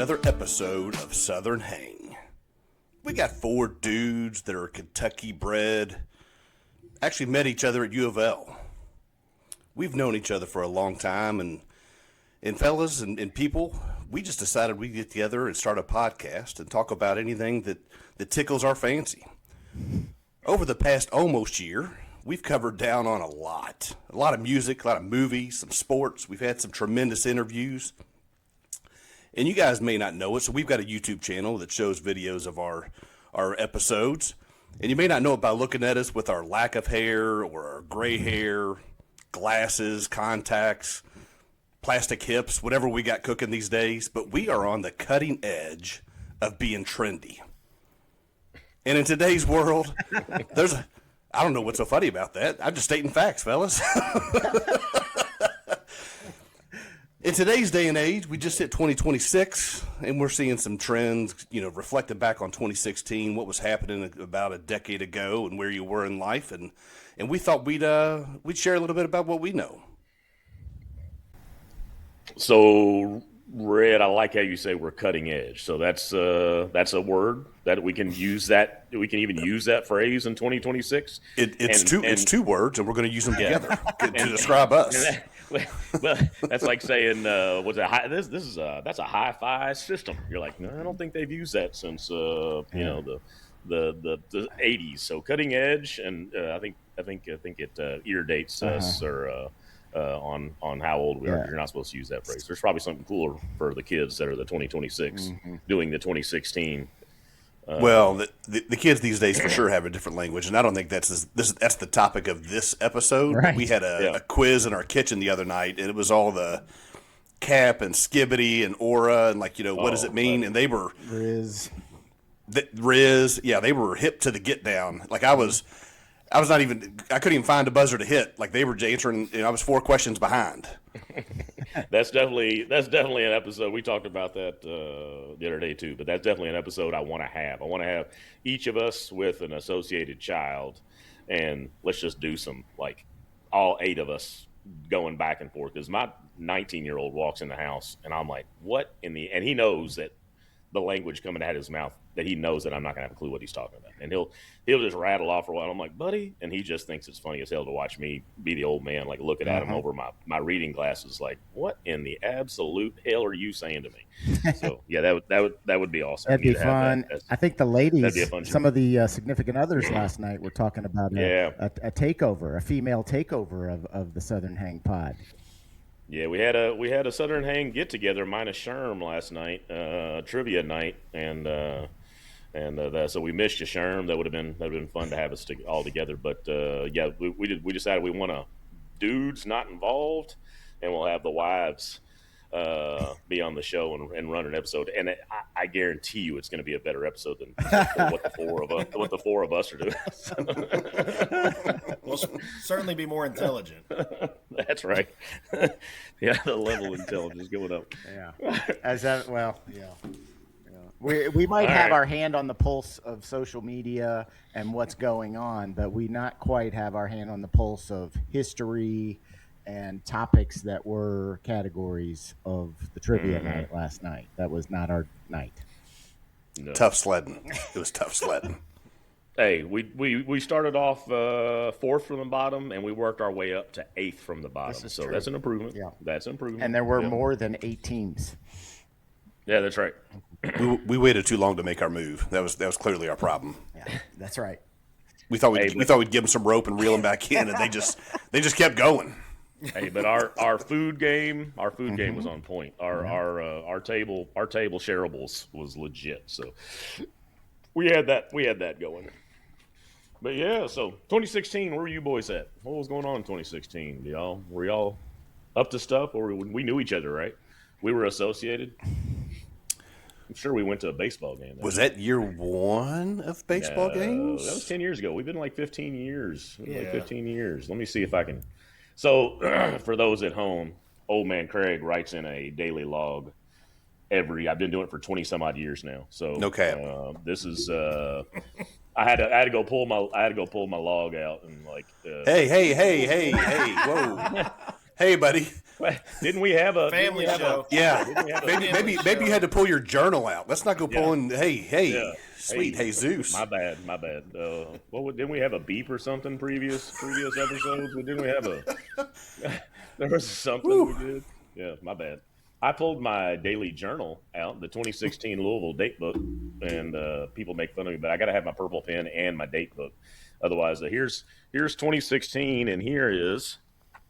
another episode of Southern Hang. We got four dudes that are Kentucky bred, actually met each other at U of L. We've known each other for a long time, and fellas and people, we just decided we'd get together and start a podcast and talk about anything that tickles our fancy. Over the past almost year, we've covered down on a lot of music, a lot of movies, some sports. We've had some tremendous interviews. And you guys may not know it, so we've got a YouTube channel that shows videos of our episodes. And you may not know it by looking at us with our lack of hair or our gray hair, glasses, contacts, plastic hips, whatever we got cooking these days. But we are on the cutting edge of being trendy. And in today's world, I don't know what's so funny about that. I'm just stating facts, fellas. In today's day and age, we just hit 2026, and we're seeing some trends, reflecting back on 2016, what was happening about a decade ago and where you were in life. And we thought we'd share a little bit about what we know. So, Red, I like how you say we're cutting edge. So that's a word that we can use that. We can even use that phrase in 2026. It's two words, and we're going to use them together to describe us. Well, that's like saying, "What's that? That's a hi-fi system." You're like, no, I don't think they've used that since the 80s. So cutting edge, and I think it irritates us or on how old we are. You're not supposed to use that phrase. There's probably something cooler for the kids that are the 2026 doing the 2016. Well, the kids these days for sure have a different language, and I don't think that's the topic of this episode. Right. We had a quiz in our kitchen the other night, and it was all the cap and skibbity and aura and what does it mean? And they were Riz. Yeah, they were hip to the get down. Like I couldn't even find a buzzer to hit. Like they were answering, I was 4 questions behind. That's definitely an episode. We talked about that the other day too, but that's definitely an episode I want to have. I want to have each of us with an associated child, and let's just do some, all 8 of us going back and forth. Because my 19-year-old walks in the house, and I'm like, what in the – and he knows that the language coming out of his mouth, that he knows that I'm not going to have a clue what he's talking about. And he'll just rattle off for a while. I'm like, buddy. And he just thinks it's funny as hell to watch me be the old man, looking at him over my reading glasses, like, what in the absolute hell are you saying to me? So, yeah, that would be awesome. That'd be fun. I think the ladies, some of the significant others last night were talking about a takeover, a female takeover of the Southern Hang Pod. Yeah, we had a Southern Hang get together minus Sherm last night, trivia night, and so we missed you, Sherm. That would have been fun to have us all together. But we decided we want dudes not involved, and we'll have the wives be on the show and run an episode. And I guarantee you, it's going to be a better episode than what the four of us are doing. We'll certainly be more intelligent. That's right. Yeah, the level of intelligence is going up. Yeah. We might have our hand on the pulse of social media and what's going on, but we not quite have our hand on the pulse of history and topics that were categories of the trivia night last night. That was not our night. No. Tough sledding. It was tough sledding. Hey, we started off 4th from the bottom, and we worked our way up to 8th from the bottom. So true. That's an improvement. Yeah, that's an improvement. And there were more than 8 teams. Yeah, that's right. We waited too long to make our move. That was clearly our problem. Yeah, that's right. We thought we'd give them some rope and reel them back in, and they just kept going. Hey, but our food game was on point. Our table shareables was legit. So we had that going. But yeah, so 2016, where were you boys at? What was going on in 2016? Were y'all up to stuff, or we knew each other, right? We were associated. I'm sure we went to a baseball game. Was that year 1 of baseball games? That was 10 years ago. We've been 15 years. 15 years. Let me see if I can. So for those at home, old man Craig writes in a daily log I've been doing it for 20 some odd years now. So okay. This is I had to go pull my log out and Hey, whoa. Hey, buddy. Didn't we have a Family didn't we have show. Yeah. Maybe you had to pull your journal out. Let's not go pulling. Hey, Yeah. sweet Jesus. My bad. Didn't we have a beep or something previous episodes? Didn't we have a? There was something we did. Yeah, my bad. I pulled my daily journal out, the 2016 Louisville date book, and people make fun of me, but I got to have my purple pen and my date book. Otherwise, here's 2016, and here is,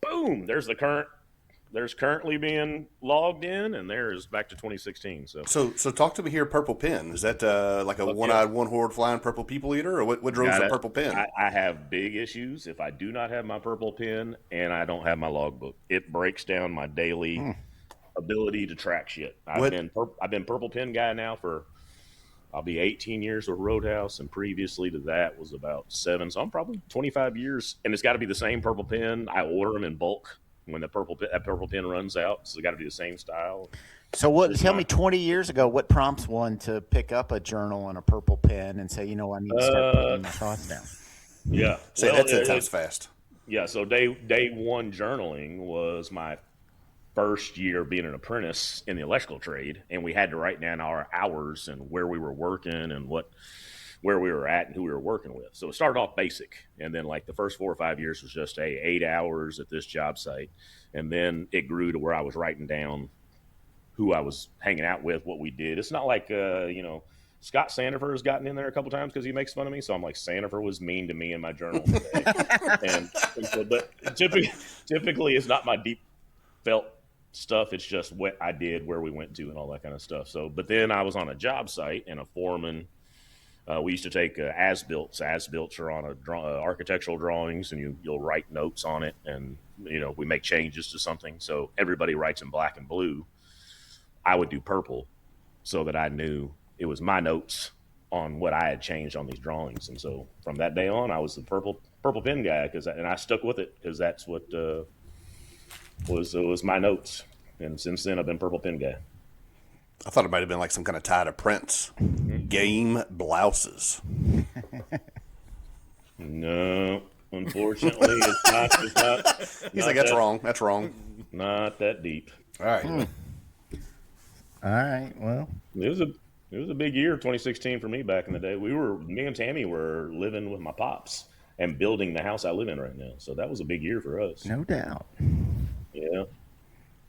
boom. There's currently being logged in, and there's back to 2016. So talk to me here. Purple pen, is that like a one-eyed, one-horned flying purple people eater, or what drove the purple pen? I have big issues if I do not have my purple pen and I don't have my logbook. It breaks down my daily ability to track shit. I've been purple pen guy now for I'll be 18 years with Roadhouse, and previously to that was about 7. So I'm probably 25 years, and it's got to be the same purple pen. I order them in bulk when that purple pen runs out, so it's got to be the same style. So tell me, 20 years ago, what prompts one to pick up a journal and a purple pen and say, I need to start putting my thoughts down? Yeah, say that 10 times fast. Yeah, so day one journaling was my first year being an apprentice in the electrical trade, and we had to write down our hours and where we were working and where we were at and who we were working with. So it started off basic, and then like the first 4 or 5 years was just 8 hours at this job site, and then it grew to where I was writing down who I was hanging out with, what we did. It's not like Scott Sandifer has gotten in there a couple times because he makes fun of me. So I'm like, Sandifer was mean to me in my journal today. but typically it's not my deep felt stuff. It's just what I did, where we went to, and all that kind of stuff. So, but then I was on a job site, and a foreman. We used to take as-builts. As-builts are on architectural drawings, and you'll write notes on it, and we make changes to something. So everybody writes in black and blue. I would do purple, so that I knew it was my notes on what I had changed on these drawings. And so from that day on, I was the purple pen guy, and I stuck with it because that's what was my notes. And since then, I've been purple pen guy. I thought it might have been like some kind of tie to Prince. Game blouses. No, unfortunately, it's not. He's like, that's wrong. That's wrong. Not that deep. All right. All right. Well, It was a big year, 2016 for me back in the day. Me and Tammy were living with my pops and building the house I live in right now. So that was a big year for us. no doubt. Yeah.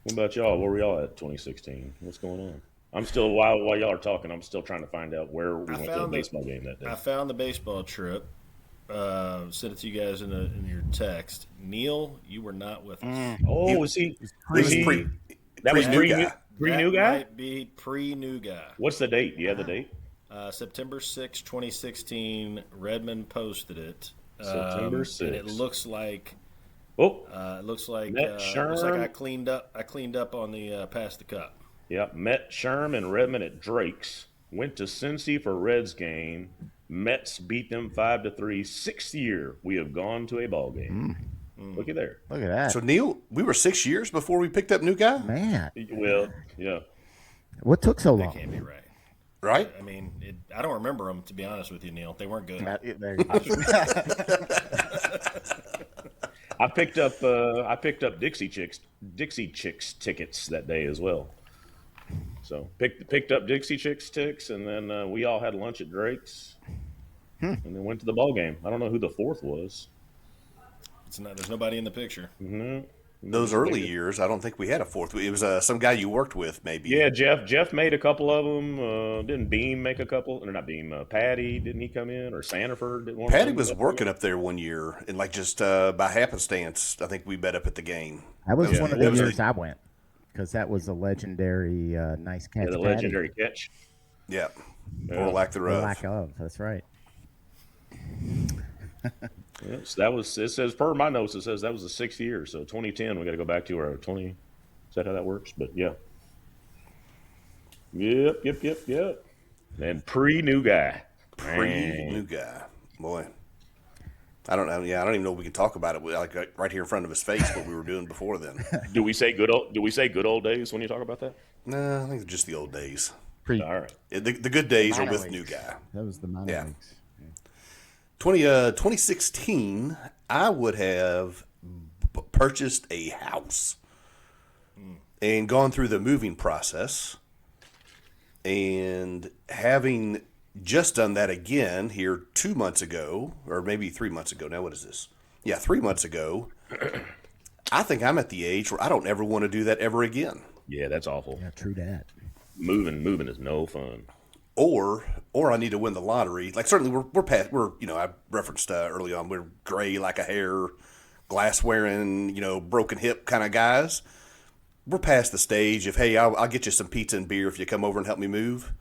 What about y'all? Where were y'all at 2016? What's going on? I'm still, while y'all are talking, I'm still trying to find out where we went to a baseball game that day. I found the baseball trip. Sent it to you guys in your text. Neil, you were not with us. Oh, was he? That was pre-new guy. Pre-new guy? Might be pre-new guy. What's the date? Do you have the date? September 6, 2016. Redmond posted it. September 6th. And it looks like. Oh, It looks like Sherm. I cleaned up on the Pass the Cup. Yep. Met Sherm and Redmond at Drake's. Went to Cincy for Reds game. Mets beat them 5-3. 6th year we have gone to a ball game. Look at there. Look at that. So, Neil, we were 6 years before we picked up new guy? Man, Well, yeah. what took so That long? can't be right. Right? I mean, I don't remember them, to be honest with you, Neil. They weren't good. There you go. I picked up Dixie Chicks tickets that day as well. So picked up Dixie Chicks tickets, and then we all had lunch at Drake's, and then went to the ball game. I don't know who the fourth was. There's nobody in the picture. Mm-hmm. Those early years, I don't think we had a fourth. It was some guy you worked with, maybe. Yeah, Jeff made a couple of them. Didn't Beam make a couple? Or not Beam. Patty, didn't he come in? Or Sanford? Didn't one Patty was working up there one year, and like just by happenstance, I think we met up at the game. That was one of the It was years I went, because that was a legendary nice catch. Yeah, the legendary catch. Yeah. Or lack thereof. Lack of. That's right. Yes, that was. It says per my notes. It says that was the 6th year. So 2010, we got to go back to our 20. Is that how that works? But yeah. Yep. And pre-new guy. New guy. Boy. I don't know. Yeah, I don't even know if we can talk about it like right here in front of his face what we were doing before then. Do we say good old days when you talk about that? No, I think it's just the old days. All right. The good days are Minor with leagues. new guy. That was the minor Yeah. leagues. 2016, I would have purchased a house and gone through the moving process, and having just done that again here 2 months ago, or maybe 3 months ago. Now, what is this? Yeah, 3 months ago. I think I'm at the age where I don't ever want to do that ever again. Yeah, that's awful. Yeah, true that. Moving is no fun. Or I need to win the lottery. Like, certainly we're past, I referenced early on, we're gray like a hair, glass wearing, broken hip kind of guys. We're past the stage of, hey, I'll get you some pizza and beer if you come over and help me move.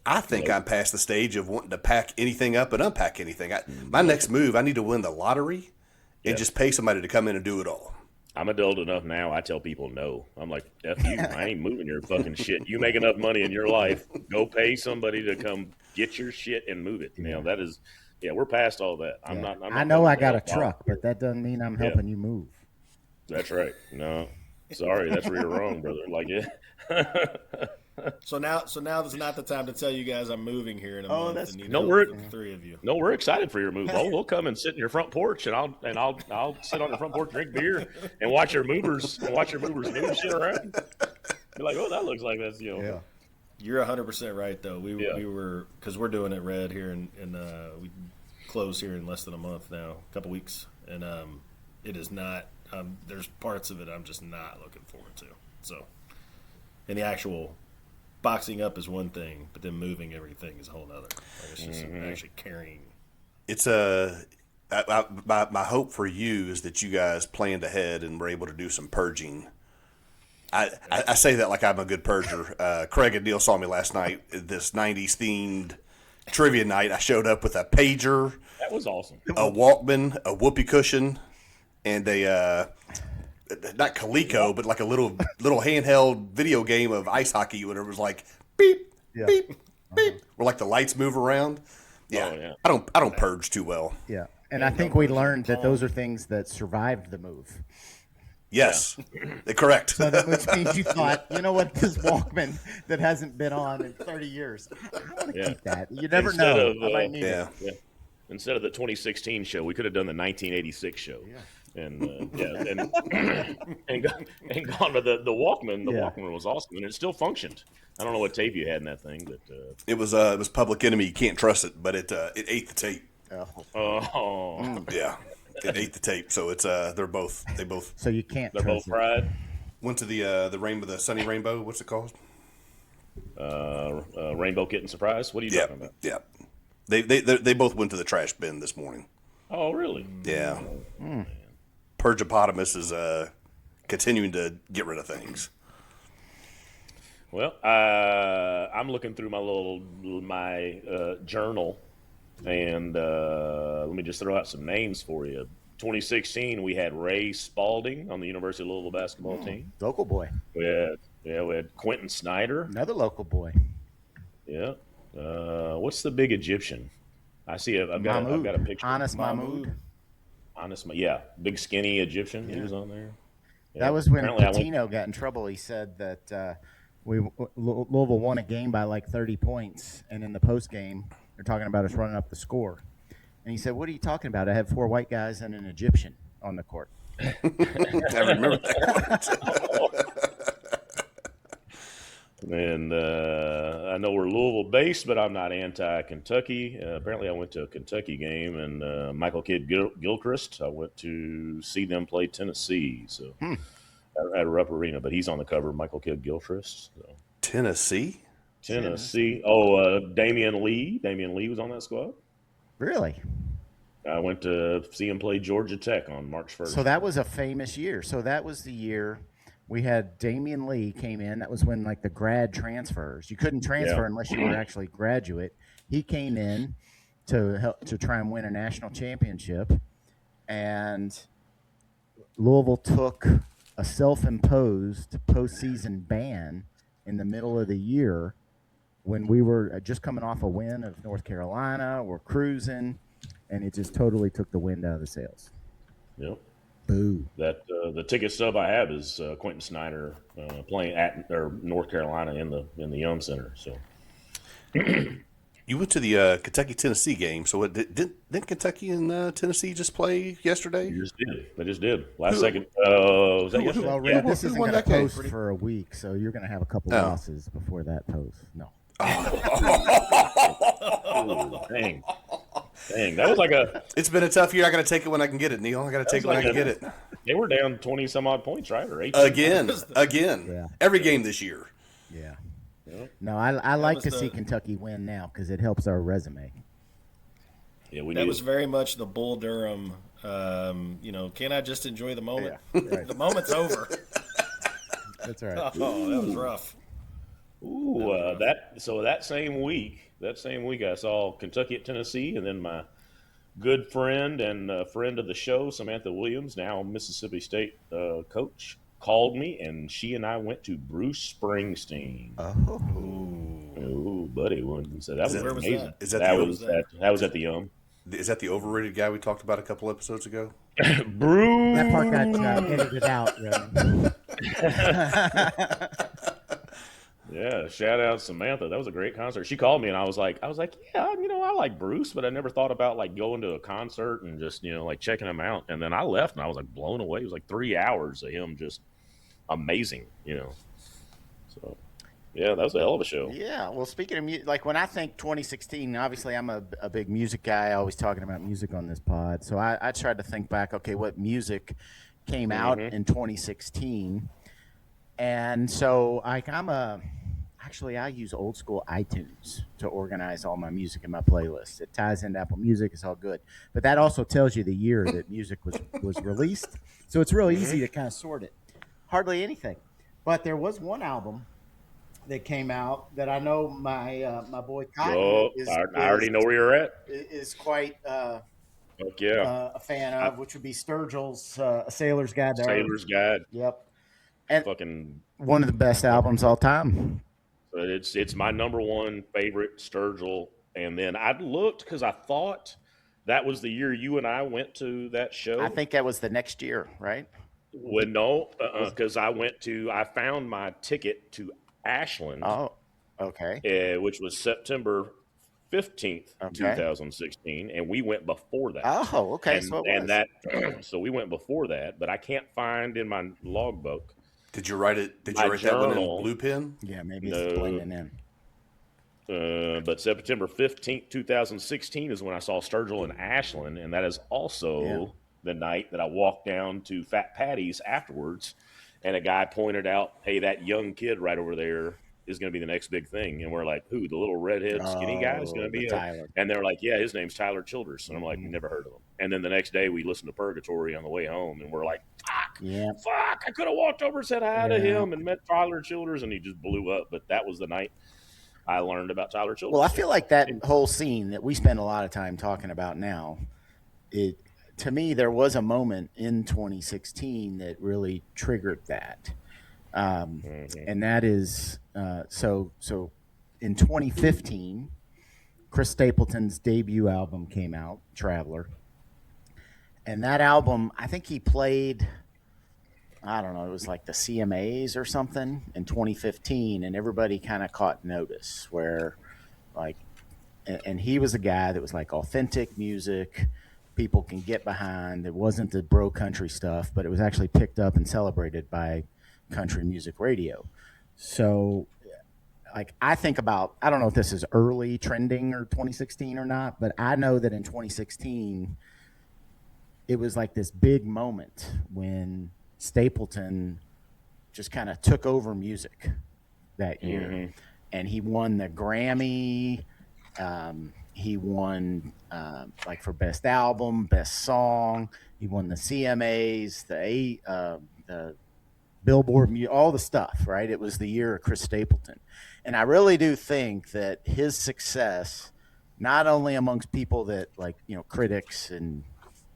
I think I'm past the stage of wanting to pack anything up and unpack anything. My next move, I need to win the lottery and just pay somebody to come in and do it all. I'm adult enough now. I tell people no. I'm like, F you. I ain't moving your fucking shit. You make enough money in your life. Go pay somebody to come get your shit and move it. That is, we're past all that. I'm not. I know I got a truck, but that doesn't mean I'm helping you move. That's right. No, sorry. That's where you're wrong, brother. Like, yeah. So now is not the time to tell you guys I'm moving here in a month. That's and no, we're the three of you. No, we're excited for your move. We'll come and sit in your front porch, and I'll sit on the front porch, drink beer, and watch your movers move shit around. You're like, oh, that looks like that's Yeah. You're 100% right though. We were, because we're doing it red here, and we close here in less than a month now, a couple weeks, and it is not. There's parts of it I'm just not looking forward to. So, and the actual boxing up is one thing, but then moving everything is a whole other. Like, it's just actually carrying. It's my hope for you is that you guys planned ahead and were able to do some purging. I say that like I'm a good purger. Craig and Neil saw me last night at this 90s themed trivia night. I showed up with a pager. That was awesome. A Walkman, a whoopee cushion, and a not Coleco, but like a little handheld video game of ice hockey. When it was like beep, beep, beep, where like the lights move around. Yeah, Oh, yeah. I don't purge too well. Yeah, and I think we learned that those are things that survived the move. Yes, correct. So that which means you thought, you know what, this Walkman that hasn't been on in 30 years, I want to keep that. You never know. I might need it. Yeah. Instead of the 2016 show, we could have done the 1986 show. Yeah. And and gone to the Walkman. The Walkman was awesome, and it still functioned. I don't know what tape you had in that thing, but it was Public Enemy. You can't trust it, but it ate the tape. Yeah, it ate the tape. So it's they both. So you can't. They're both trust it. fried. Went to the rainbow, the Sunny Rainbow. What's it called? Rainbow Kitten Surprise. What are you talking about? Yeah. They both went to the trash bin this morning. Oh, really? Yeah. Purgopotamus is continuing to get rid of things. Well, I'm looking through my journal, and let me just throw out some names for you. 2016, we had Ray Spalding on the University of Louisville basketball team. Local boy. We had Quentin Snyder. Another local boy. Yeah. What's the big Egyptian? I've got a picture. Anas Mahmoud. Big skinny Egyptian. He was on there. Yeah. That was when Apparently Patino got in trouble. He said that Louisville won a game by like 30 points, and in the post game, they're talking about us running up the score. And he said, "What are you talking about? I had 4 white guys and an Egyptian on the court." I remember that. And I know we're Louisville based, but I'm not anti-Kentucky. Apparently, I went to a Kentucky game, and Michael Kidd Gilchrist, I went to see them play Tennessee. So at Rupp Arena, but he's on the cover, Michael Kidd Gilchrist. So. Tennessee. Oh, Damian Lee. Damian Lee was on that squad. Really? I went to see him play Georgia Tech on March 1st. So that was a famous year. So that was the year we had Damian Lee came in. That was when like the grad transfers. You couldn't transfer unless you were actually graduate. He came in to help to try and win a national championship, and Louisville took a self-imposed postseason ban in the middle of the year when we were just coming off a win of North Carolina. We're cruising, and it just totally took the wind out of the sails. Yep. Boo. That the ticket stub I have is Quentin Snyder playing at North Carolina in the Yum Center. So You went to the Kentucky-Tennessee game. So didn't Kentucky and Tennessee just play yesterday? They just did. Last second. Was that yesterday? Well, Red, this who isn't won going to that game? post for a week, so you're going to have a couple Oh. losses before that post. No. Ooh, dang. That was like It's been a tough year. I got to take it when I can get it, Neil. I got to take it when I can get it. They were down 20 some odd points, right? Or 18. Again. Yeah. Every game this year. Yeah. Yep. No, I like was to the- see Kentucky win now because it helps our resume. Yeah, we That need was very much the Bull Durham. Can I just enjoy the moment? Yeah, right. The moment's over. That's right. Oh, that was rough. Ooh, that same week, I saw Kentucky at Tennessee, and then my good friend and friend of the show, Samantha Williams, now Mississippi State coach, called me, and she and I went to Bruce Springsteen. Ooh, buddy, so that was Where was amazing. that? Is that that the- was that was at the Is that the overrated guy we talked about a couple episodes ago? Bruce. That part got edited out. Red. Yeah, shout out Samantha. That was a great concert. She called me and I was like, yeah, I like Bruce, but I never thought about like going to a concert and just, like checking him out. And then I left and I was like blown away. It was like 3 hours of him just amazing, So, yeah, that was a hell of a show. Yeah, well, speaking of music, like when I think 2016, obviously I'm a big music guy, always talking about music on this pod. So I tried to think back, okay, what music came out in 2016. And so I use old school iTunes to organize all my music in my playlist. It ties into Apple Music, it's all good. But that also tells you the year that music was released. So it's real easy to kind of sort it. Hardly anything. But there was one album that came out that I know my boy Kyle I already know where you're at. is quite Fuck yeah. a fan of, which would be Sturgill's A Sailor's Guide to Art. Sailor's Guide. Yep. And Fucking one of the best albums all time. it's my number one favorite Sturgill. And then I looked because I thought that was the year you and I went to that show. I think that was the next year, right? Well, no, because I found my ticket to Ashland, Oh, okay. which was September 15th, Okay. 2016, and we went before that. Oh, okay. And, So it was. so we went before that, but I can't find in my logbook. Did you write it? Did you My write that one in journal. blue pen? Yeah, maybe it's No. blending in. But September 15th, 2016 is when I saw Sturgill in Ashland, and that is also the night that I walked down to Fat Patty's afterwards, and a guy pointed out, hey, that young kid right over there is going to be the next big thing. And we're like, who, the little redhead skinny guy is going to be Tyler. And they're like, yeah, his name's Tyler Childers. And I'm like, never heard of him. And then the next day we listened to Purgatory on the way home, and we're like, Yeah. fuck, I could have walked over and said hi to Yeah. him and met Tyler Childers, and he just blew up. But that was the night I learned about Tyler Childers. Well, I feel like that whole scene that we spend a lot of time talking about now, to me, there was a moment in 2016 that really triggered that. And that is, so in 2015, Chris Stapleton's debut album came out, Traveler. And that album, I think he played, I don't know, it was like the CMAs or something in 2015, and everybody kind of caught notice where, like, and he was a guy that was like authentic music people can get behind. It wasn't the bro country stuff, but it was actually picked up and celebrated by country music radio. So, like, I think about, I don't know if this is early trending or 2016 or not, but I know that in 2016, it was like this big moment when Stapleton just kind of took over music that year. And he won the Grammy. He won like for best album, best song. He won the CMAs, the Billboard, all the stuff, right? It was the year of Chris Stapleton. And I really do think that his success, not only amongst people that like, critics and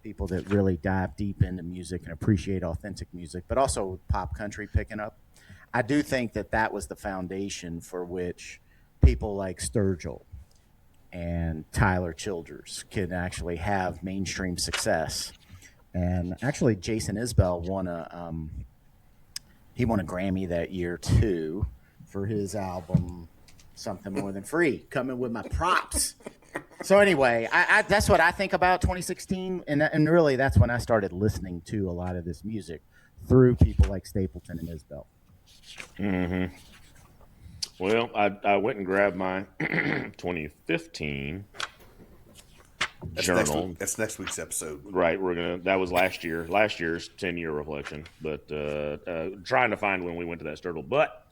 people that really dive deep into music and appreciate authentic music, but also with pop country picking up, I do think that that was the foundation for which people like Sturgill and Tyler Childers can actually have mainstream success. And actually, Jason Isbell won a Grammy that year too for his album something more than free. Coming with my props. So anyway, I that's what I think about 2016, and really that's when I started listening to a lot of this music through people like Stapleton and Isbell. Mm-hmm. Well, I went and grabbed my 2015 journal. That's next week's episode. Right, that was last year's 10-year reflection, but trying to find when we went to that Sturtle. But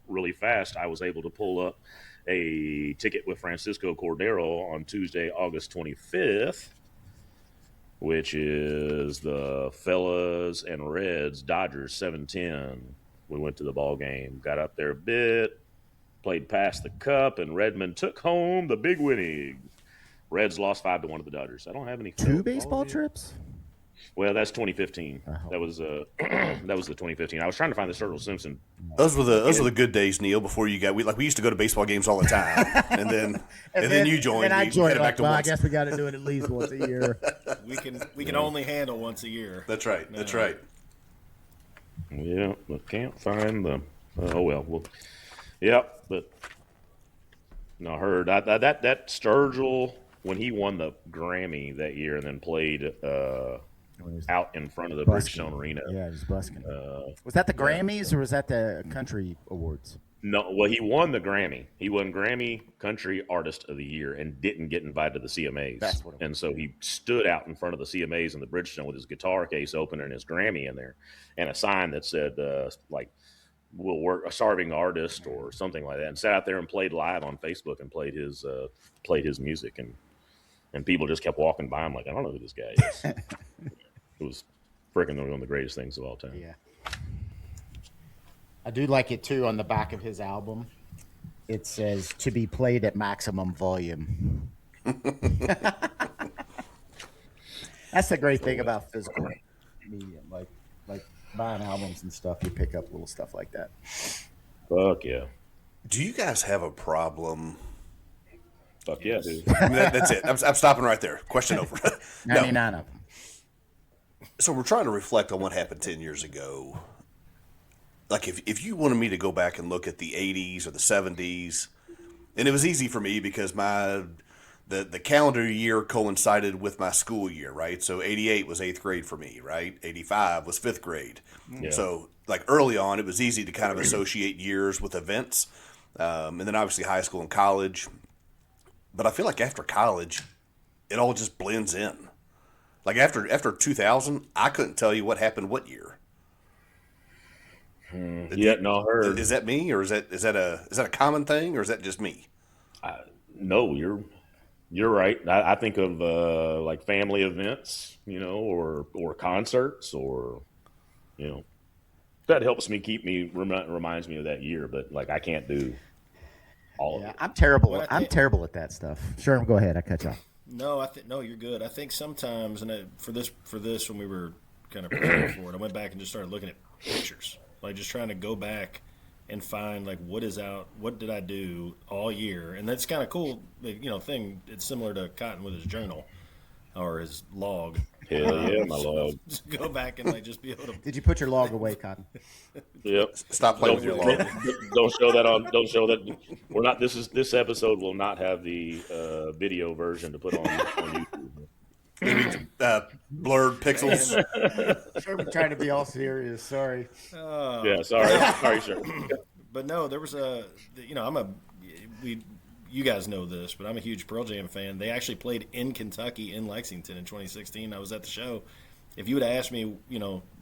really fast, I was able to pull up a ticket with Francisco Cordero on Tuesday, August 25th, which is the Fellas and Reds Dodgers 7-10. We went to the ball game, got up there a bit, played past the cup, and Redmond took home the big winning. Reds lost 5-1 to the Dodgers. I don't have any 2 baseball trips. Well, that's 2015. That was the 2015. I was trying to find the Sturgill Simpson. Those were the good days, Neil. Before you got we used to go to baseball games all the time, and then you joined. And I joined. I once. guess we got to do it at least once a year. We can only handle once a year. That's right. That's right. Yeah, but can't find the. Oh well. Yep, but no, I heard that Sturgill when he won the Grammy that year and then played out in front of the Bridgestone Arena. Yeah, it was busking. Was that the Grammys or was that the Country Awards? No, well, he won the Grammy. He won Grammy Country Artist of the Year and didn't get invited to the CMAs. That's what it was. And so he stood out in front of the CMAs in the Bridgestone with his guitar case open and his Grammy in there and a sign that said, we'll work a starving artist or something like that, and sat out there and played live on Facebook and played his music. And people just kept walking by him like, I don't know who this guy is. It was freaking one of the greatest things of all time. Yeah. I do like it, too, on the back of his album. It says, to be played at maximum volume. That's the great thing about physical media. Like buying albums and stuff, you pick up little stuff like that. Fuck yeah. Do you guys have a problem? Fuck yeah, dude. That's it. I'm stopping right there. Question over. 99 of them. So we're trying to reflect on what happened 10 years ago. Like if you wanted me to go back and look at the 80s or the 70s, and it was easy for me because the calendar year coincided with my school year, right? So 88 was 8th grade for me, right? 85 was 5th grade. Yeah. So like early on, it was easy to kind of associate years with events. And then obviously high school and college. But I feel like after college, it all just blends in. Like after 2000, I couldn't tell you what happened what year. Heard. Is that me, or is that a common thing, or is that just me? No, you're right. I think of like family events, or concerts, or that helps me reminds me of that year. But like I can't do all of it. I'm terrible. I'm terrible at that stuff. Sure, go ahead. I cut you off. No, you're good. I think sometimes, and for this when we were kind of preparing for it, I went back and just started looking at pictures, like just trying to go back and find like what did I do all year, and that's kind of cool, thing. It's similar to Cotton with his journal or his log. Hell yeah, my log. Just go back and like just be able to. Did you put your log away, Cotton? Yep. Stop playing with your log. Don't show that. We're not. This episode will not have the video version to put on YouTube. Blurred pixels. Sure, we're trying to be all serious. Sorry. Yeah, sorry, sir. But no, there was you guys know this, but I'm a huge Pearl Jam fan. They actually played in Kentucky in Lexington in 2016. I was at the show. If you would have asked me,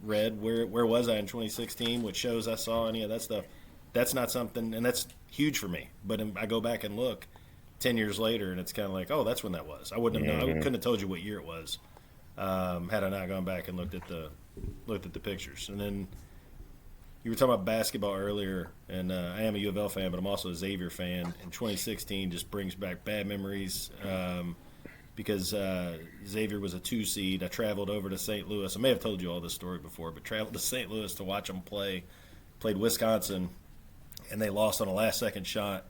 Red, where was I in 2016? What shows I saw, any of that stuff, that's not something, and that's huge for me. But I go back and look 10 years later, and it's kind of like, oh, that's when that was. I wouldn't have known. I couldn't have told you what year it was had I not gone back and looked at the pictures. And then you were talking about basketball earlier, and I am a U of L fan, but I'm also a Xavier fan. And 2016 just brings back bad memories because Xavier was a 2 seed. I traveled over to St. Louis. I may have told you all this story before, but traveled to St. Louis to watch them play. Played Wisconsin, and they lost on a last-second shot,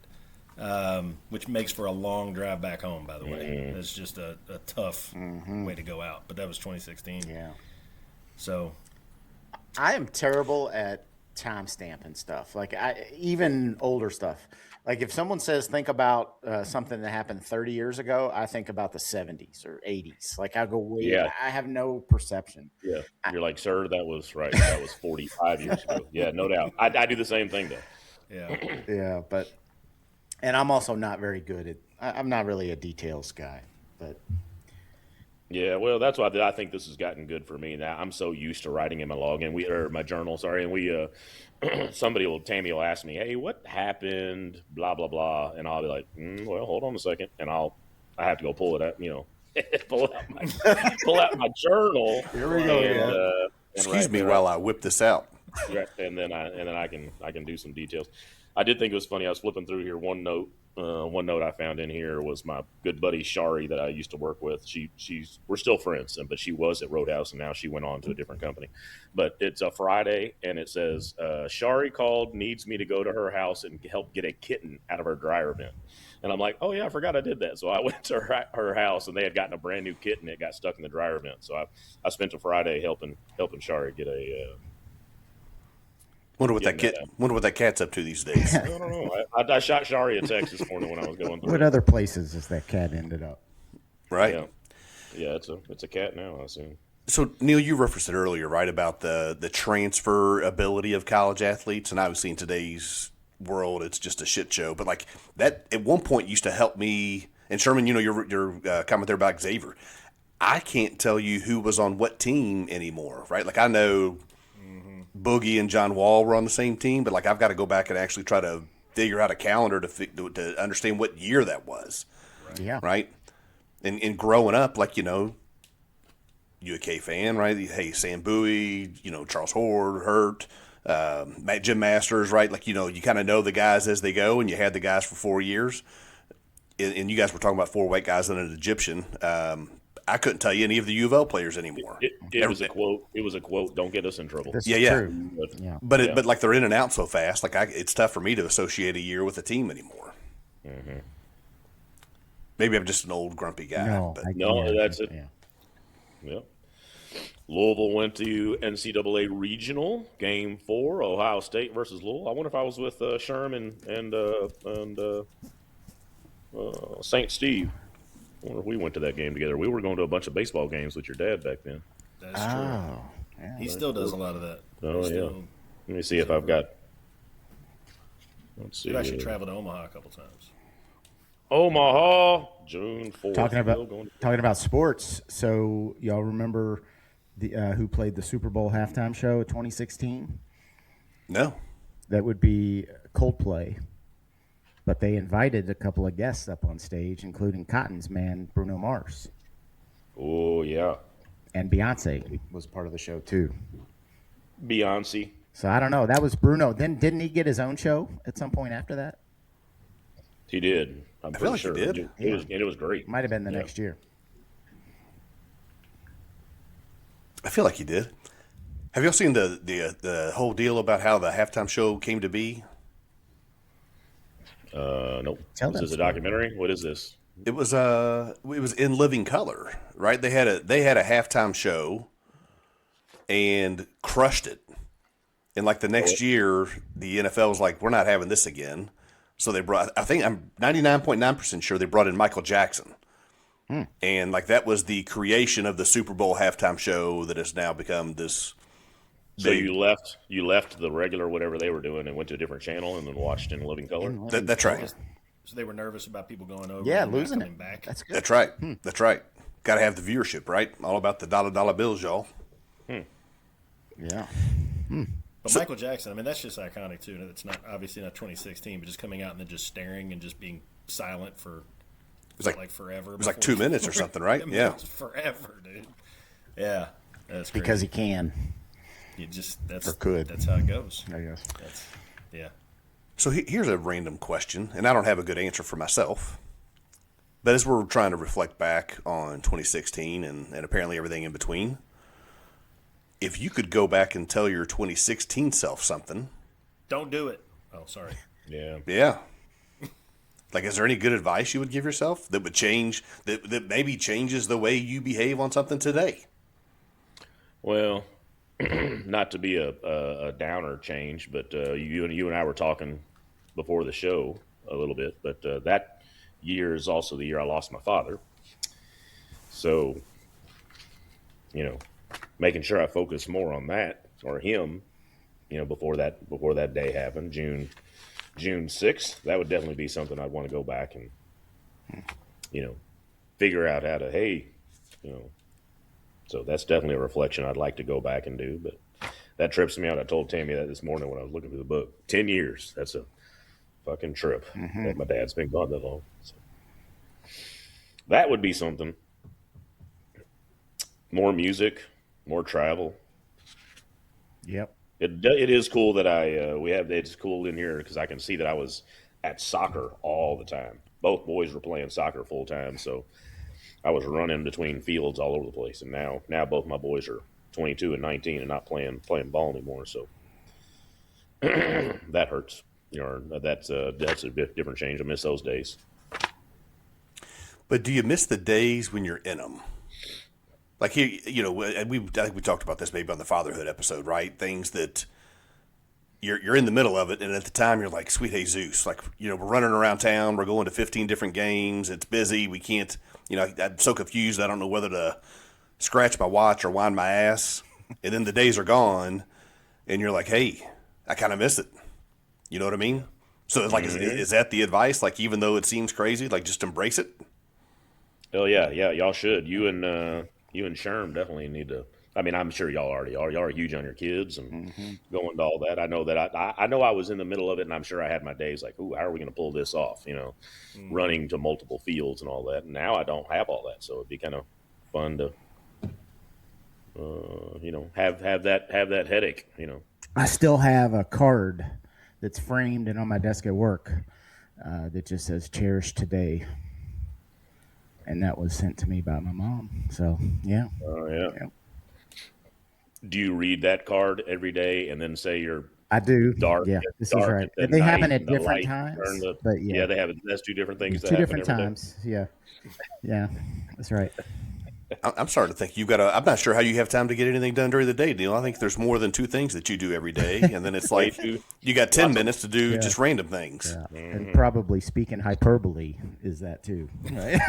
which makes for a long drive back home, by the way. It's just a tough way to go out. But that was 2016. Yeah. So I am terrible at timestamp and stuff. Like even older stuff. Like if someone says think about something that happened 30 years ago, I think about the 70s or 80s. Like I go way. Yeah. I have no perception. Yeah, you're like, sir, that was right. That was 45 years ago. Yeah, no doubt. I do the same thing though. Yeah. Yeah, and I'm also not very good at. I'm not really a details guy, but. Yeah, well, that's why I think this has gotten good for me. Now I'm so used to writing in my log and my journal. Sorry, and we Tammy will ask me, "Hey, what happened?" Blah blah blah, and I'll be like, "Well, hold on a second," and I have to go pull it out, pull out my journal. Here we go. Excuse me while I whip this out. And then I can do some details. I did think it was funny. I was flipping through here. One note I found in here was my good buddy Shari that I used to work with. We're still friends, but she was at Roadhouse and now she went on to a different company. But it's a Friday and it says Shari called, needs me to go to her house and help get a kitten out of her dryer vent. And I'm like, oh yeah, I forgot I did that. So I went to her house and they had gotten a brand new kitten that got stuck in the dryer vent. So I spent a Friday helping Shari get a. Wonder what that cat's up to these days. I don't know. I shot Shari a text this morning when I was going through. What other places has that cat ended up? Right. Yeah. It's a cat now, I assume. So Neil, you referenced it earlier, right, about the transfer ability of college athletes, and obviously in today's world, it's just a shit show. But like that, at one point, used to help me. And Sherman, your comment there about Xavier, I can't tell you who was on what team anymore, right? Like I know. Boogie and John Wall were on the same team, but like I've got to go back and actually try to figure out a calendar to understand what year that was. Right. Yeah. Right. And growing up, like, you a K fan, right? Hey, Sam Bowie, Charles Horde, Hurt, Jim Masters, right? Like, you kind of know the guys as they go, and you had the guys for 4 years. And you guys were talking about 4 white guys and an Egyptian. I couldn't tell you any of the U of L players anymore. It was a quote. It was a quote. Don't get us in trouble. Yeah. But like they're in and out so fast. Like it's tough for me to associate a year with a team anymore. Mm-hmm. Maybe I'm just an old grumpy guy. No, that's it. Yeah. Louisville went to NCAA regional game 4, Ohio State versus Louisville. I wonder if I was with Sherman and St. Steve. I wonder if we went to that game together. We were going to a bunch of baseball games with your dad back then. That's true. Yeah, he still does a lot of that. Oh, yeah. Let me see if I've got. Let's see. We've actually traveled to Omaha a couple times. Omaha, June 4th. Talking about sports. So y'all remember who played the Super Bowl halftime show in 2016? No. That would be Coldplay. But they invited a couple of guests up on stage, including Cotton's man, Bruno Mars. Oh, yeah. And Beyonce was part of the show, too. Beyonce. So I don't know. That was Bruno. Then didn't he get his own show at some point after that? He did. I'm pretty sure. He did. It was great. Might have been the next year. I feel like he did. Have y'all seen the whole deal about how the halftime show came to be? Nope. Is this a documentary? What is this? It was in living color, right? They had a halftime show and crushed it. And like the next year, the NFL was like, we're not having this again. So they brought, I think I'm 99.9% sure they brought in Michael Jackson. And like that was the creation of the Super Bowl halftime show that has now become this. So you left the regular whatever they were doing and went to a different channel and then watched in living color? That's right. So they were nervous about people going over. Yeah, losing it. Back. That's good. That's right. That's right. Got to have the viewership, right? All about the dollar bills, y'all. Yeah. But Michael Jackson, I mean, that's just iconic too. It's not obviously not 2016, but just coming out and then just staring and just being silent for like forever. It was like 2 minutes or something, right? I mean, yeah. It's forever, dude. Yeah, that's crazy. Because he can. You just or could. That's how it goes. I guess. Yeah. So here's a random question, and I don't have a good answer for myself. But as we're trying to reflect back on 2016 and apparently everything in between, if you could go back and tell your 2016 self something. Don't do it. Oh, sorry. Yeah. Yeah. Like, is there any good advice you would give yourself that would change, that maybe changes the way you behave on something today? Well, not to be a downer change, but you and I were talking before the show a little bit, but that year is also the year I lost my father. So, making sure I focus more on that or him, before that day happened, June 6th, that would definitely be something I'd want to go back and, figure out how to, hey, so that's definitely a reflection I'd like to go back and do, but that trips me out. I told Tammy that this morning when I was looking through the book. 10 years. That's a fucking trip that my dad's been gone that long. So that would be something. More music, more travel. Yep. It is cool that it's cool in here because I can see that I was at soccer all the time. Both boys were playing soccer full time, so I was running between fields all over the place. And now both my boys are 22 and 19 and not playing ball anymore. So that hurts. That's a bit different change. I miss those days. But do you miss the days when you're in them? Like here, I think we talked about this maybe on the fatherhood episode, right? Things that you're in the middle of it, and at the time you're like, sweet Jesus, like, we're running around town, we're going to 15 different games, it's busy, we can't, I'm so confused, I don't know whether to scratch my watch or wind my ass, and then the days are gone, and you're like, hey, I kind of miss it. You know what I mean? So it's like, is that the advice? Like, even though it seems crazy, like, just embrace it? Oh yeah, y'all should. You and Sherm definitely need to. I mean, I'm sure y'all already are. Y'all are huge on your kids and going to all that. I know that I know I was in the middle of it, and I'm sure I had my days like, ooh, how are we going to pull this off? Running to multiple fields and all that. And now I don't have all that, so it'd be kind of fun to, have that headache. I still have a card that's framed and on my desk at work that just says "Cherish Today," and that was sent to me by my mom. So yeah. Oh yeah. Do you read that card every day and then say you're I do. dark? Yeah, this is dark right. at They night happen at and the different light times. turn But yeah, they have that's two different things. two different times. Yeah, yeah, that's right. I'm starting to think I'm not sure how you have time to get anything done during the day, Neil. I think there's more than two things that you do every day. And then it's like you got 10 minutes to do just random things. Yeah. And probably speaking hyperbole is that too. Right?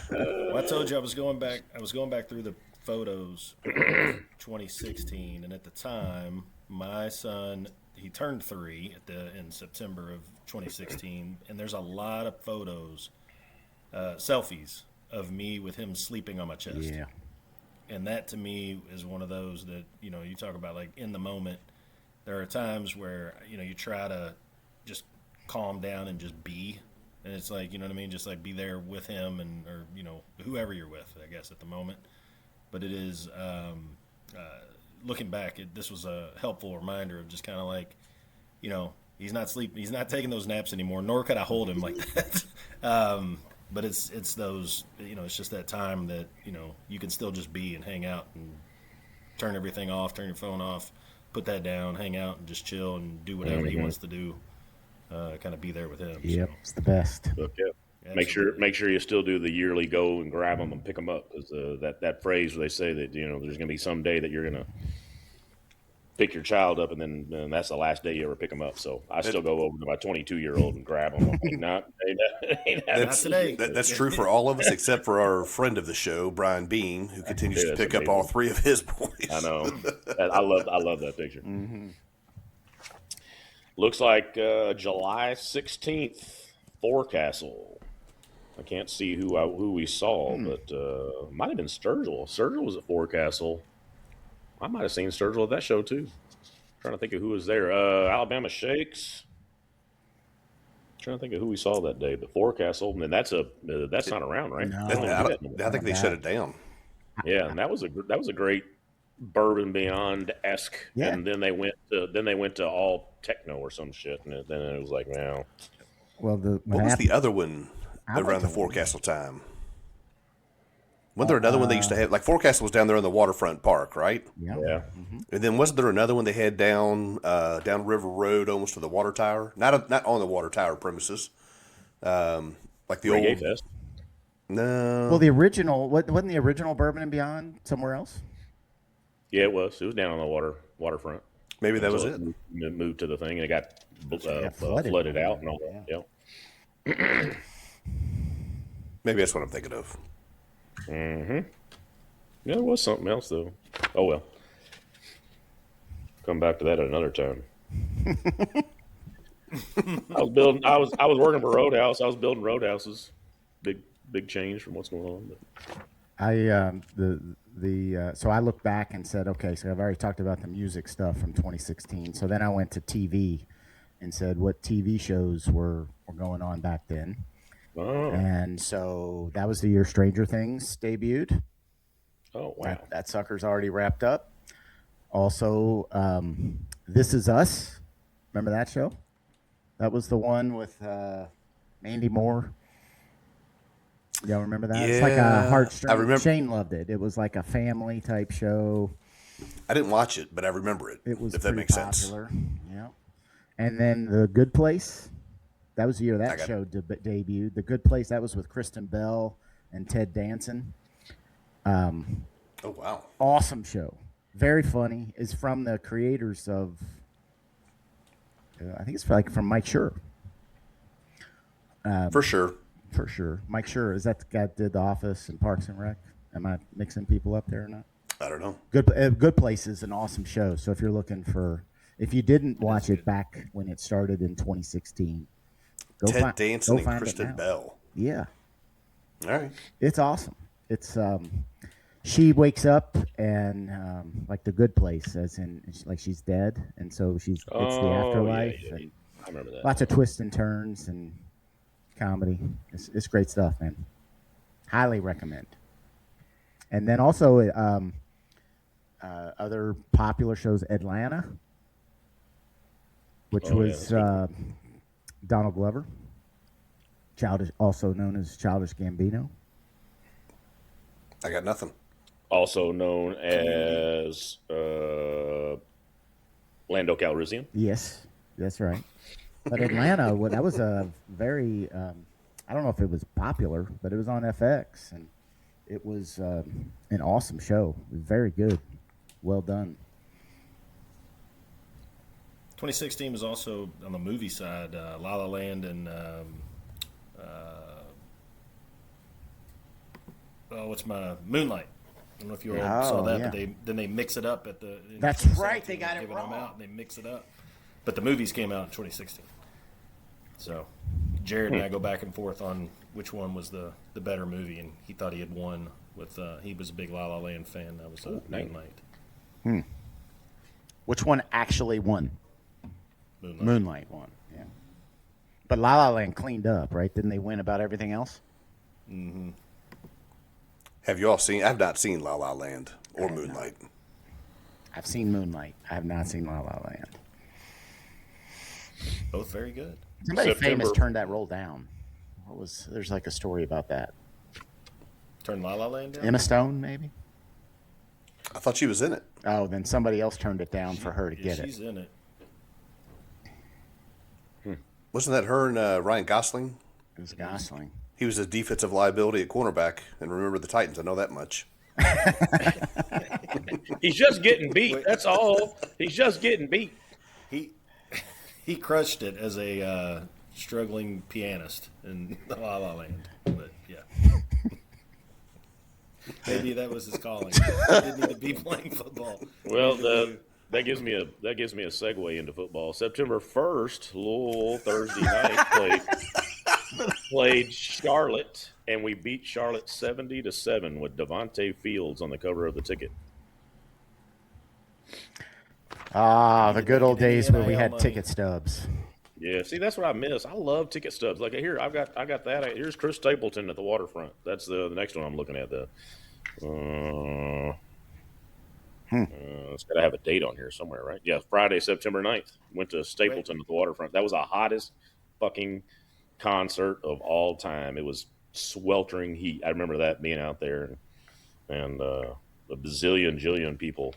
Well, I told you I was going back through the photos 2016, and at the time my son, he turned 3 in September of 2016, and there's a lot of photos, selfies of me with him sleeping on my chest. Yeah. And that to me is one of those that, you talk about like in the moment. There are times where, you try to just calm down and just be. And it's like, you know what I mean? Just like be there with him or whoever you're with, I guess, at the moment. But it is, looking back, this was a helpful reminder of just kind of like, he's not sleeping, he's not taking those naps anymore, nor could I hold him like that. But it's those, it's just that time that, you can still just be and hang out and turn everything off, turn your phone off, put that down, hang out and just chill and do whatever he wants to do. Kind of be there with him. Yep, so. it's the best. Okay. Make sure you still do the yearly go and grab them and pick them up, because that phrase where they say that there's going to be some day that you're going to pick your child up, and then that's the last day you ever pick them up. So I still go over to my 22-year-old and grab them. I'm like, not today. That's true for all of us, except for our friend of the show, Brian Bean, who continues to pick up all 3 of his boys. I know. I love that picture. Mm-hmm. Looks like July 16th, Forecastle. I can't see who we saw, but might have been Sturgill. Sturgill was at Forecastle. I might have seen Sturgill at that show too. Trying to think of who was there. Alabama Shakes. Trying to think of who we saw that day. But Forecastle, and that's not around, right? No. I think they shut it down. Yeah, and that was a great Bourbon Beyond-esque. Yeah. And then they went to all techno or some shit, and then it was like, wow. Well, what was the other one around the Forecastle time? Wasn't there another one they used to have? Like Forecastle was down there in the waterfront park, right? Yeah. Mm-hmm. And then wasn't there another one they had down River Road, almost to the water tower? Not on the water tower premises. Like the Reggae old Fest. No. Well, the original wasn't the original Bourbon and Beyond somewhere else? Yeah, it was. It was down on the waterfront. Maybe that was it. Moved to the thing, and it got flooded out and all that. Yeah. Maybe that's what I'm thinking of. Yeah, there was something else though. Oh well. Come back to that at another time. I was working for Roadhouse. I was building roadhouses. Big change from what's going on. But. So I looked back and said, okay, so I've already talked about the music stuff from 2016. So then I went to TV and said what TV shows were going on back then. Oh. And so that was the year Stranger Things debuted. Oh, wow. That sucker's already wrapped up. Also, This Is Us. Remember that show? That was the one with Mandy Moore. Y'all remember that? Yeah, it's like a heartstring. I remember. Shane loved it. It was like a family type show. I didn't watch it, but I remember it. It was if that pretty makes popular. sense. Yeah. And then The Good Place. That was the year that show debuted. The Good Place. That was with Kristen Bell and Ted Danson. Oh wow! Awesome show. Very funny. Is from the creators of. I think it's like from Mike Schur. For sure. For sure. Mike Schur, is that the guy that did The Office and Parks and Rec? Am I mixing people up there or not? I don't know. Good Place is an awesome show. So if you're looking for, if you didn't watch it back when it started in 2016, Ted Danson and Kristen Bell. Yeah. All right. It's awesome. It's she wakes up and like The Good Place, as in like she's dead, and so it's the afterlife. Yeah. I remember that. Lots of twists and turns and comedy. It's great stuff, man. Highly recommend. And then also other popular shows, Atlanta, which was Donald Glover, also known as Childish Gambino. I got nothing. Also known as Lando Calrissian. Yes, that's right. But Atlanta, that was a very, I don't know if it was popular, but it was on FX, and it was an awesome show. It was very good. Well done. 2016 was also on the movie side, La La Land and Moonlight. I don't know if you all saw that, but they mix it up at the. That's right. They got it wrong. Them out and they mix it up. But the movies came out in 2016. So Jared and I go back and forth on which one was the better movie, and he thought he had won with. He was a big La La Land fan. That was Moonlight. Which one actually won? Moonlight won. Yeah. But La La Land cleaned up, right? Didn't they win about everything else? Mm-hmm. Have you all seen? I've not seen La La Land or Moonlight. I've seen Moonlight. I have not seen La La Land. Both very good. Somebody famous turned that role down. There's like a story about that. Turn La La Land down? Emma Stone, maybe? I thought she was in it. Oh, then somebody else turned it down for her to get it. She's in it. Wasn't that her and Ryan Gosling? It was Gosling. He was a defensive liability at cornerback, and remember the Titans. I know that much. He's just getting beat. That's all. He's just getting beat. He crushed it as a struggling pianist in La La Land. But yeah, maybe that was his calling. He didn't need to be playing football. Well, that gives me a segue into football. September 1st, Louisville Thursday night played Charlotte, and we beat Charlotte 70-7 with Devontae Fields on the cover of the ticket. The good old days where we had ticket stubs. Yeah, see, that's what I miss. I love ticket stubs. Like here, I got that. Here's Chris Stapleton at the waterfront. That's the next one I'm looking at. It's got to have a date on here somewhere, right? Yeah, Friday, September 9th. Went to Stapleton at the waterfront. That was the hottest fucking concert of all time. It was sweltering heat. I remember that being out there, and a bazillion people.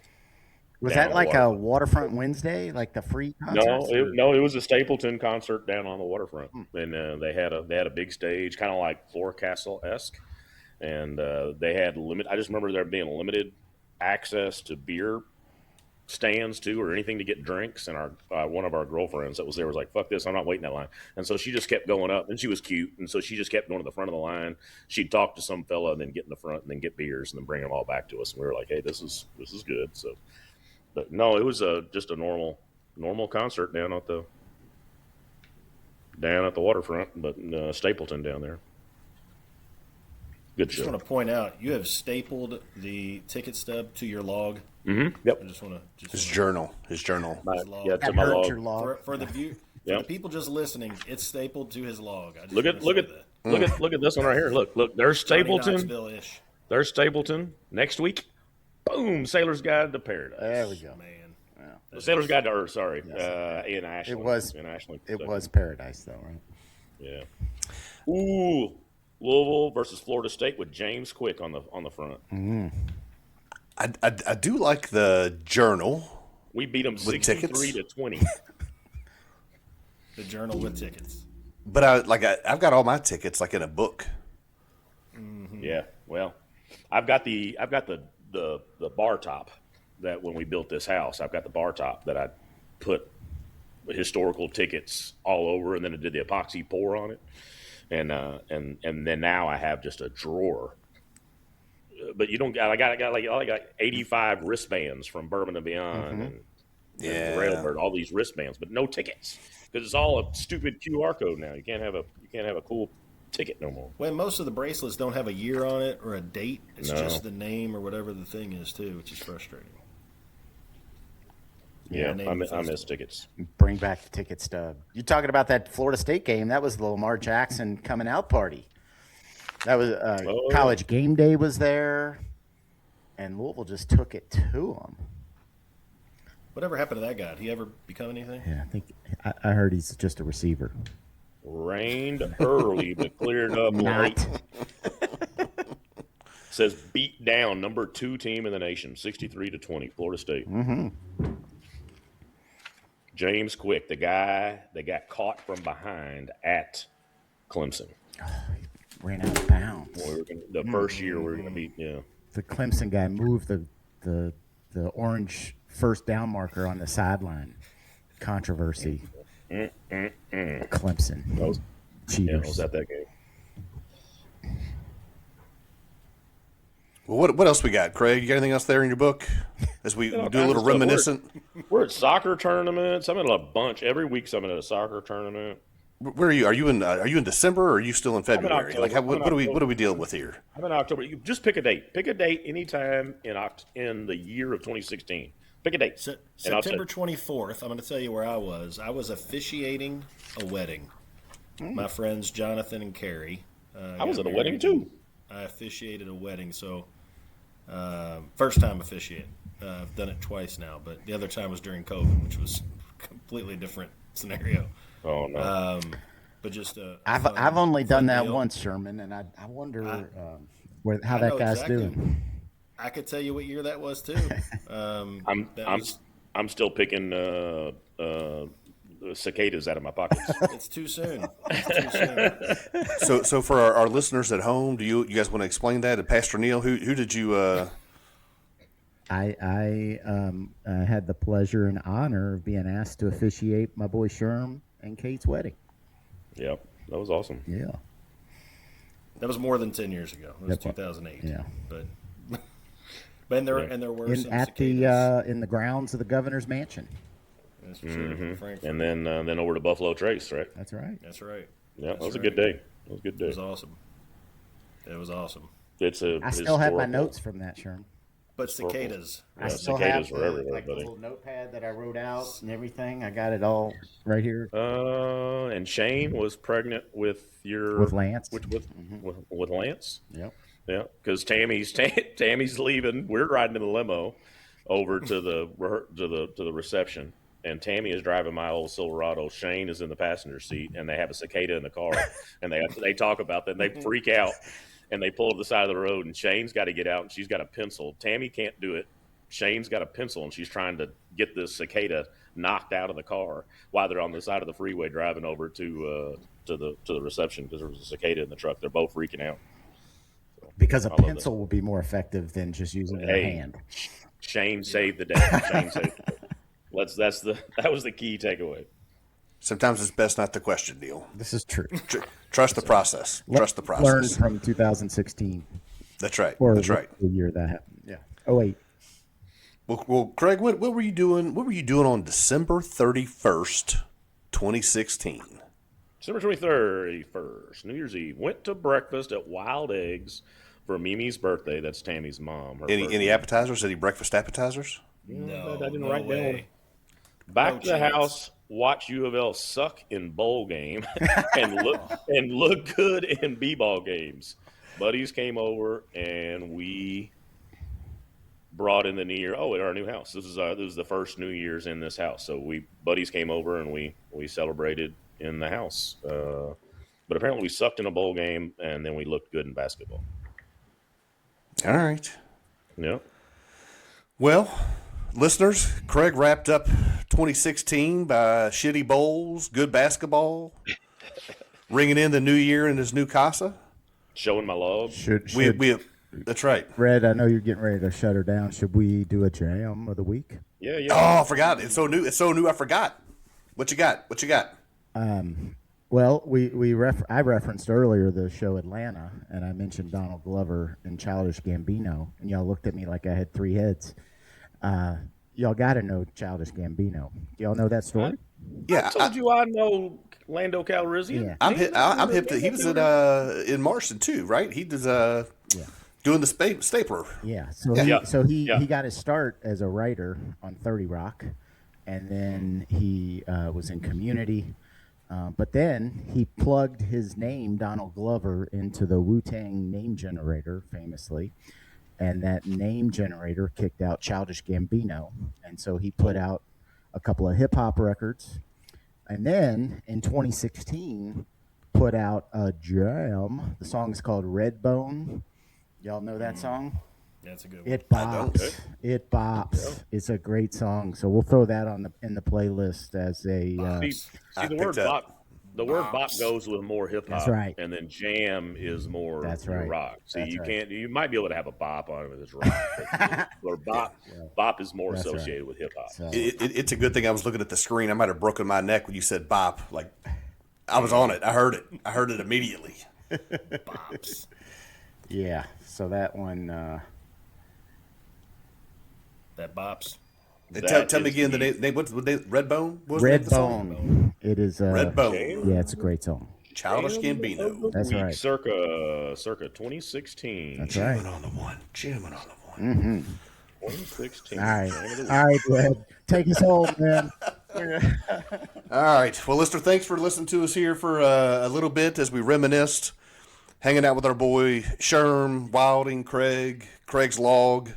Was that like a Waterfront Wednesday, like the free concert? No, it was a Stapleton concert down on the waterfront, and they had a big stage, kind of like Floor Castle-esque, and they had I just remember there being limited access to beer stands too, or anything to get drinks. And our one of our girlfriends that was there was like, "Fuck this, I'm not waiting that line." And so she just kept going up, and she was cute, and so she just kept going to the front of the line. She'd talk to some fella, and then get in the front, and then get beers, and then bring them all back to us. And we were like, "Hey, this is good." So, but no, it was just a normal concert down at the waterfront, but Stapleton down there. Good I show. just want to point out, you have stapled the ticket stub to your log. Mm-hmm. Yep. I just want to His journal. His log. Yeah, to my hurt log. your log. For the view, for the people just listening, it's stapled to his log. I just Look wanna say that. at this one right here. Look. There's Johnny Stapleton. Knoxville-ish. There's Stapleton. Next week, boom, Sailor's Guide to Paradise. There we go. Man, The Sailor's Guide to Earth. Sorry, in Ashland. In Ashland. It Kentucky. was paradise, though, right? Yeah. Ooh, Louisville versus Florida State with James Quick on the front. I do like the journal. We beat them With tickets? 63-20. the journal with tickets. But I've got all my tickets like in a book. Yeah. Well, I've got the bar top that when we built this house, I've got the bar top that I put historical tickets all over, and then I did the epoxy pour on it, and then now I have just a drawer. But you don't. I got 85 wristbands from Bourbon and Beyond and Railbird, all these wristbands, but no tickets because it's all a stupid QR code now. You can't have a cool ticket no more. Well, most of the bracelets don't have a year on it or a date. It's No. just the name or whatever the thing is too, which is frustrating. Yeah, name I the miss festival. tickets. Bring back the ticket stub. You talking about that Florida State game? That was the Lamar Jackson coming out party. That was college game day was there, and Louisville just took it to him. Whatever happened to that guy? Did he ever become anything? Yeah, I think I heard he's just a receiver. Rained early but cleared up late. Says beat down number 2 team in the nation, 63-20, Florida State. James Quick, the guy that got caught from behind at Clemson. Ran out of bounds. The first year we were going to beat, The Clemson guy moved the orange first down marker on the sideline. Controversy. Clemson. I was Cheaters. at that game. Well, what else we got, Craig? You got anything else there in your book? As we do a kinds little of stuff. reminiscent. We're at soccer tournaments. I'm at a bunch. Every week I'm at a soccer tournament. Where are you? Are you in December or are you still in February? October. Like, what do we deal with here? I'm in October. You just pick a date. Pick a date anytime in the year of 2016. Pick a date. September 24th, I'm going to tell you where I was. I was officiating a wedding. My friends Jonathan and Carrie. I was got at a wedding married. too. I officiated a wedding, so first time officiating. I've done it twice now, but the other time was during COVID, which was a completely different scenario. Oh no. But just I've only done that deal. once, Sherman, and I wonder how I that know guy's exactly. doing. I could tell you what year that was too. I'm still picking cicadas out of my pockets. It's too soon. It's too soon. So for our listeners at home, do you guys want to explain that? And Pastor Neil, who did you? I had the pleasure and honor of being asked to officiate my boy Sherm and Kate's wedding. Yep, that was awesome. Yeah. That was more than 10 years ago. It was 2008. Yeah. But there were some At cicadas. in the grounds of the governor's mansion. That's for sure. Frankfurt. And then over to Buffalo Trace, right? That's right. That's right. Yeah, that was a right. good day. That was a good day. It was awesome. It was awesome. It's a. I still have my historical- notes from that, Sherm. But cicadas. I Yeah, still cicadas have were everywhere, the buddy. little notepad that I wrote out and everything. I got it all right here. And Shane was pregnant with With Lance. with Lance. Yep. Yeah, because Tammy's leaving. We're riding in the limo over to the reception, and Tammy is driving my old Silverado. Shane is in the passenger seat, and they have a cicada in the car, and they talk about that. And they freak out, and they pull to the side of the road, and Shane's got to get out, and she's got a pencil. Tammy can't do it. Shane's got a pencil, and she's trying to get this cicada knocked out of the car while they're on the side of the freeway driving over to the reception because there was a cicada in the truck. They're both freaking out. Because a I love pencil will be more effective than just using your Hey. hand. Shane saved the day. Shane saved the day. That was the key takeaway. Sometimes it's best not to question, Neil. This is true. Trust the process. Trust the Learn process. from 2016. That's right. Or That's right. the year that happened. Yeah. Oh, 08. Well, Craig, what were you doing? What were you doing on December 31st, 2016? December 31st, New Year's Eve. Went to breakfast at Wild Eggs for Mimi's birthday. That's Tammy's mom. Her birthday. Any appetizers? Any breakfast appetizers? No, I didn't no write way. down. Back No to the chance. house, watch U of L suck in bowl game and look good in b-ball games. Buddies came over and we brought in the New Year. Oh, at our new house. This was the first New Year's in this house. So buddies came over and we celebrated in the house. But apparently we sucked in a bowl game and then we looked good in basketball. All right. Yeah. Well, listeners, Craig wrapped up 2016 by shitty bowls, good basketball, ringing in the new year in his new casa. Showing my log. Should That's right. Red, I know you're getting ready to shut her down. Should we do a jam of the week? Yeah. Oh, I forgot. It's so new. It's so new. I forgot. What you got? What you got? Well, I referenced earlier the show Atlanta, and I mentioned Donald Glover and Childish Gambino, and y'all looked at me like I had three heads. Y'all got to know Childish Gambino. Do y'all know that story? Yeah, I told you I know Lando Calrissian. Yeah. I'm hip to. He was in Martian too, right? He was doing the stapler. Yeah. So Yeah. he got his start as a writer on 30 Rock, and then he was in Community. But then he plugged his name, Donald Glover, into the Wu-Tang name generator, famously. And that name generator kicked out Childish Gambino. And so he put out a couple of hip-hop records. And then in 2016, put out a jam. The song is called Redbone. Y'all know that song? That's a good one. It I don't. bops. It bops. Yeah. It's a great song. So we'll throw that in the playlist as a... See, I the word picked up. bop. The word bop goes with more hip hop. That's right. And then jam is more That's right. rock. See, That's you right. can't. You might be able to have a bop on it with this rock. Or bop is more That's right. associated with hip hop. So, It's a good thing I was looking at the screen. I might have broken my neck when you said bop. Like I was on it. I heard it. I heard it immediately. Bops. yeah. So that one... That bops. Tell me again the name. What's the name? Redbone? What's the name of the song? Redbone. It is... Redbone. Yeah, it's a great song. Childish Gambino. That's right. Circa 2016. That's right. Jamming on the one. Jamming on the one. 2016. All right. All right, Red. Take us home, man. All right. Well, listener, thanks for listening to us here for a little bit as we reminisced, hanging out with our boy Sherm, Wilding, Craig's log,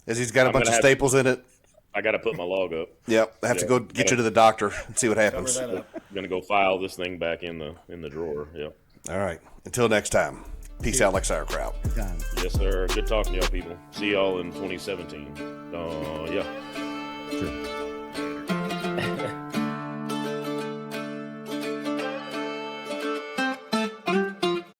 as he's got a bunch of staples in it. I got to put my log up. Yep. I have to go get you to the doctor and see what Cover happens. that up. I'm gonna go file this thing back in the drawer. Yep. All right. Until next time. Peace out like sauerkraut. Done. Yes, sir. Good talking to y'all, people. See y'all in 2017. Yeah. Sure.